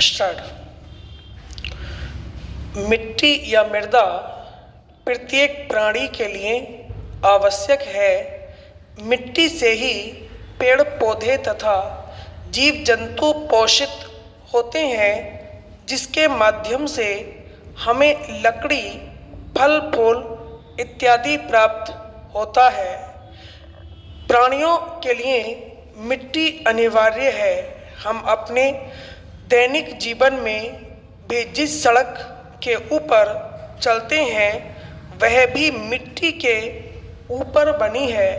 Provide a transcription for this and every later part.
Start. मिट्टी या मृदा प्रत्येक प्राणी के लिए आवश्यक है। मिट्टी से ही पेड़ पौधे तथा जीव जंतु पोषित होते हैं, जिसके माध्यम से हमें लकड़ी, फल फूल इत्यादि प्राप्त होता है। प्राणियों के लिए मिट्टी अनिवार्य है। हम अपने दैनिक जीवन में भी जिस सड़क के ऊपर चलते हैं वह भी मिट्टी के ऊपर बनी है।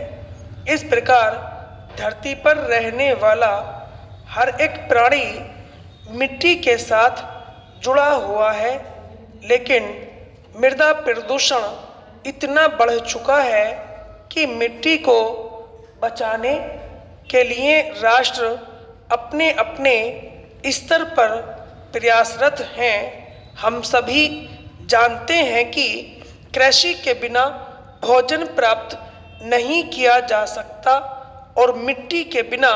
इस प्रकार धरती पर रहने वाला हर एक प्राणी मिट्टी के साथ जुड़ा हुआ है, लेकिन मृदा प्रदूषण इतना बढ़ चुका है कि मिट्टी को बचाने के लिए राष्ट्र अपने अपने स्तर पर प्रयासरत हैं। हम सभी जानते हैं कि कृषि के बिना भोजन प्राप्त नहीं किया जा सकता और मिट्टी के बिना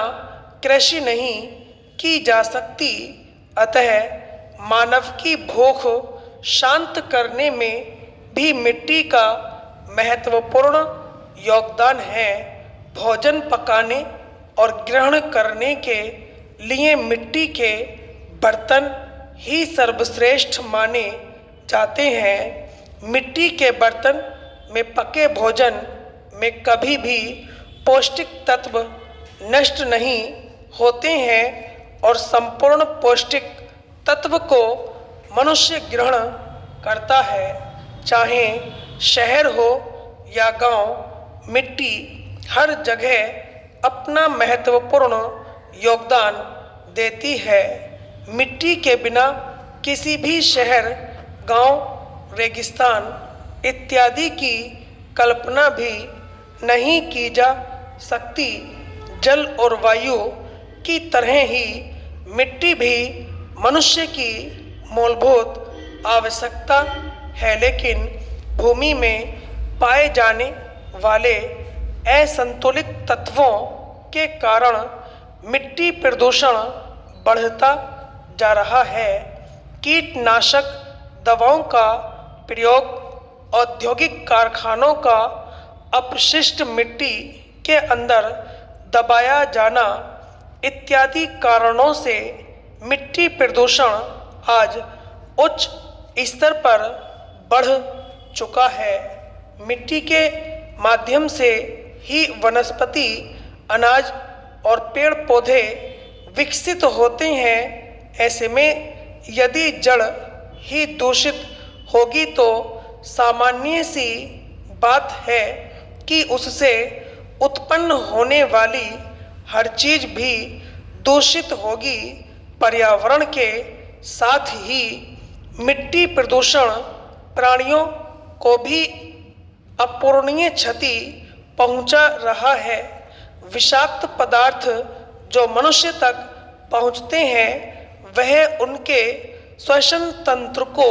कृषि नहीं की जा सकती। अतः मानव की भूख शांत करने में भी मिट्टी का महत्वपूर्ण योगदान है। भोजन पकाने और ग्रहण करने के लिए मिट्टी के बर्तन ही सर्वश्रेष्ठ माने जाते हैं। मिट्टी के बर्तन में पके भोजन में कभी भी पौष्टिक तत्व नष्ट नहीं होते हैं और संपूर्ण पौष्टिक तत्व को मनुष्य ग्रहण करता है। चाहे शहर हो या गांव, मिट्टी हर जगह अपना महत्वपूर्ण योगदान देती है। मिट्टी के बिना किसी भी शहर, गांव, रेगिस्तान इत्यादि की कल्पना भी नहीं की जा सकती। जल और वायु की तरह ही मिट्टी भी मनुष्य की मूलभूत आवश्यकता है, लेकिन भूमि में पाए जाने वाले असंतुलित तत्वों के कारण मिट्टी प्रदूषण बढ़ता जा रहा है। कीटनाशक दवाओं का प्रयोग, औद्योगिक कारखानों का अपशिष्ट मिट्टी के अंदर दबाया जाना इत्यादि कारणों से मिट्टी प्रदूषण आज उच्च स्तर पर बढ़ चुका है। मिट्टी के माध्यम से ही वनस्पति, अनाज और पेड़ पौधे विकसित होते हैं। ऐसे में यदि जड़ ही दूषित होगी तो सामान्य सी बात है कि उससे उत्पन्न होने वाली हर चीज भी दूषित होगी। पर्यावरण के साथ ही मिट्टी प्रदूषण प्राणियों को भी अपूरणीय क्षति पहुंचा रहा है। विषाक्त पदार्थ जो मनुष्य तक पहुंचते हैं वह उनके श्वसन तंत्र को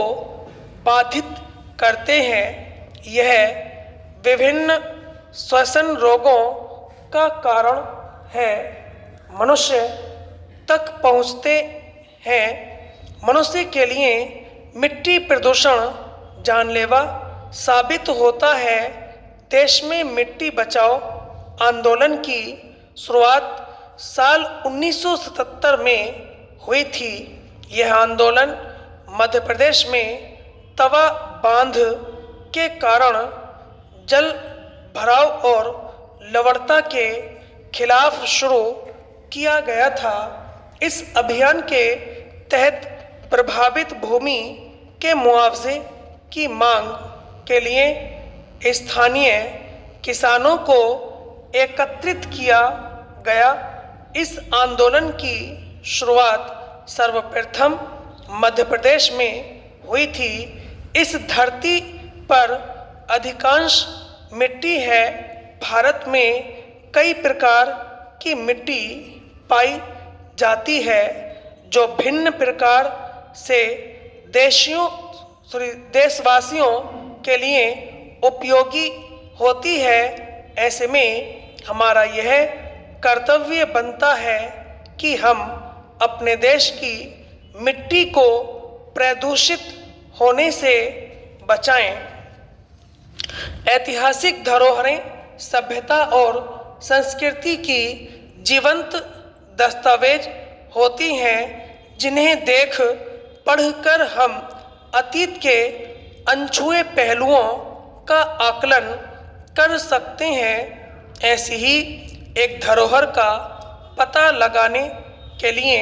बाधित करते हैं। यह विभिन्न श्वसन रोगों का कारण है। मनुष्य तक पहुंचते हैं। मनुष्य के लिए मिट्टी प्रदूषण जानलेवा साबित होता है। देश में मिट्टी बचाओ आंदोलन की शुरुआत साल 1977 में हुई थी। यह आंदोलन मध्य प्रदेश में तवा बांध के कारण जल भराव और लवणता के खिलाफ शुरू किया गया था। इस अभियान के तहत प्रभावित भूमि के मुआवजे की मांग के लिए स्थानीय किसानों को एकत्रित किया गया। इस आंदोलन की शुरुआत सर्वप्रथम मध्य प्रदेश में हुई थी। इस धरती पर अधिकांश मिट्टी है। भारत में कई प्रकार की मिट्टी पाई जाती है जो भिन्न प्रकार से देशवासियों के लिए उपयोगी होती है। ऐसे में हमारा यह कर्तव्य बनता है कि हम अपने देश की मिट्टी को प्रदूषित होने से बचाएं। ऐतिहासिक धरोहरें सभ्यता और संस्कृति की जीवंत दस्तावेज होती हैं, जिन्हें देख पढ़कर हम अतीत के अनछुए पहलुओं का आकलन कर सकते हैं। ऐसी ही एक धरोहर का पता लगाने के लिए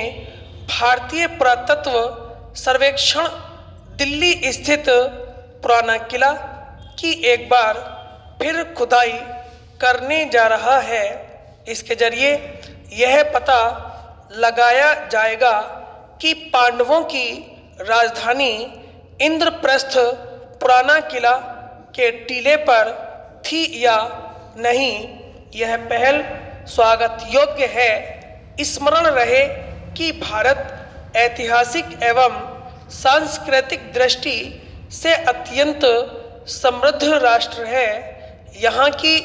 भारतीय पुरातत्व सर्वेक्षण दिल्ली स्थित पुराना किला की एक बार फिर खुदाई करने जा रहा है। इसके जरिए यह पता लगाया जाएगा कि पांडवों की राजधानी इंद्रप्रस्थ पुराना किला के टीले पर थी या नहीं। यह पहल स्वागत योग्य है। स्मरण रहे कि भारत ऐतिहासिक एवं सांस्कृतिक दृष्टि से अत्यंत समृद्ध राष्ट्र है। यहाँ की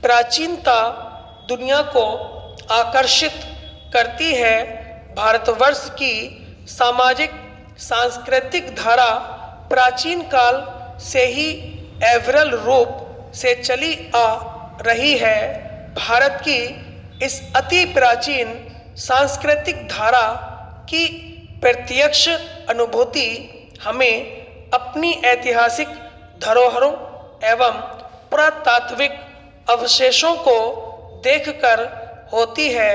प्राचीनता दुनिया को आकर्षित करती है। भारतवर्ष की सामाजिक सांस्कृतिक धारा प्राचीन काल से ही अविरल रूप से चली आ रही है। भारत की इस अति प्राचीन सांस्कृतिक धारा की प्रत्यक्ष अनुभूति हमें अपनी ऐतिहासिक धरोहरों एवं पुरातात्विक अवशेषों को देखकर होती है।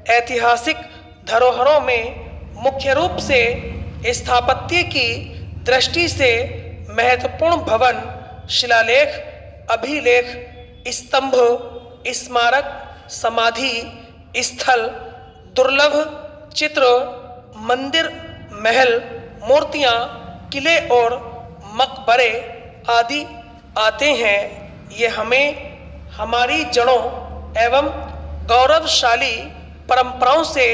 ऐतिहासिक धरोहरों में मुख्य रूप से स्थापत्य की दृष्टि से महत्वपूर्ण भवन, शिलालेख, अभिलेख, स्तंभ, स्मारक, समाधि स्थल, दुर्लभ चित्र, मंदिर, महल, मूर्तियां, किले और मकबरे आदि आते हैं। ये हमें हमारी जड़ों एवं गौरवशाली परंपराओं से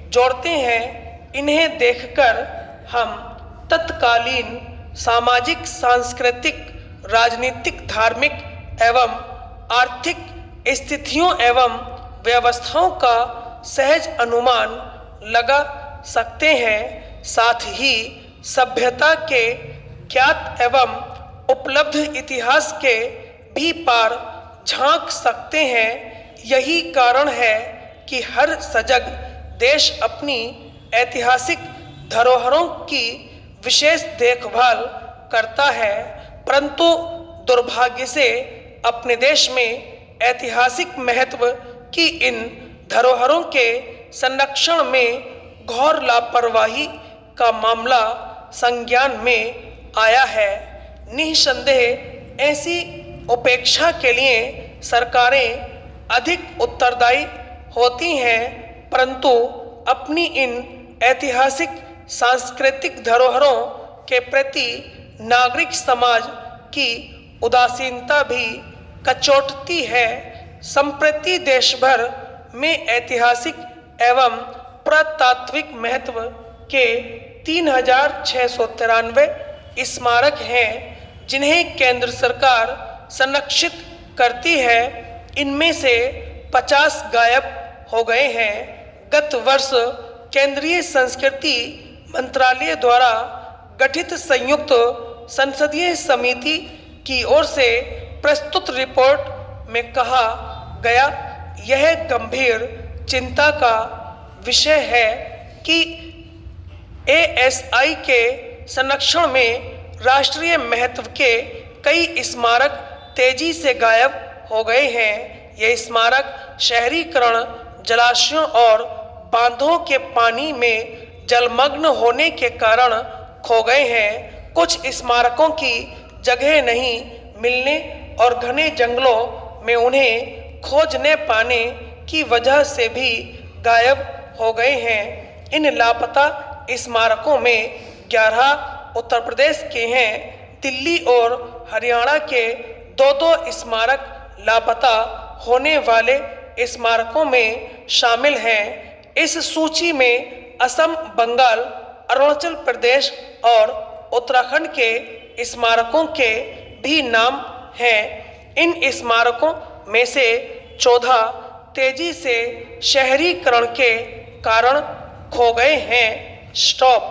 जोड़ते हैं। इन्हें देखकर हम तत्कालीन सामाजिक, सांस्कृतिक, राजनीतिक, धार्मिक एवं आर्थिक स्थितियों एवं व्यवस्थाओं का सहज अनुमान लगा सकते हैं। साथ ही सभ्यता के ज्ञात एवं उपलब्ध इतिहास के भी पार झांक सकते हैं। यही कारण है कि हर सजग देश अपनी ऐतिहासिक धरोहरों की विशेष देखभाल करता है, परंतु दुर्भाग्य से अपने देश में ऐतिहासिक महत्व की इन धरोहरों के संरक्षण में घोर लापरवाही का मामला संज्ञान में आया है। निसंदेह ऐसी उपेक्षा के लिए सरकारें अधिक उत्तरदायी होती हैं, परंतु अपनी इन ऐतिहासिक सांस्कृतिक धरोहरों के प्रति नागरिक समाज की उदासीनता भी कचोटती है। संप्रति देश भर में ऐतिहासिक एवं पुरातात्विक महत्व के 3693 स्मारक हैं, जिन्हें केंद्र सरकार संरक्षित करती है। इनमें से 50 गायब हो गए हैं। गत वर्ष केंद्रीय संस्कृति मंत्रालय द्वारा गठित संयुक्त संसदीय समिति की ओर से प्रस्तुत रिपोर्ट में कहा गया, यह गंभीर चिंता का विषय है कि एएसआई के संरक्षण में राष्ट्रीय महत्व के कई स्मारक तेजी से गायब हो गए हैं। ये स्मारक शहरीकरण, जलाशयों और बांधों के पानी में जलमग्न होने के कारण खो गए हैं। कुछ स्मारकों की जगह नहीं मिलने और घने जंगलों में उन्हें खोज न पाने की वजह से भी गायब हो गए हैं। इन लापता स्मारकों में 11 उत्तर प्रदेश के हैं। दिल्ली और हरियाणा के 2-2 स्मारक लापता होने वाले स्मारकों में शामिल हैं। इस सूची में असम, बंगाल, अरुणाचल प्रदेश और उत्तराखंड के स्मारकों के भी नाम हैं। इन स्मारकों में से 14 तेजी से शहरीकरण के कारण खो गए हैं। स्टॉप।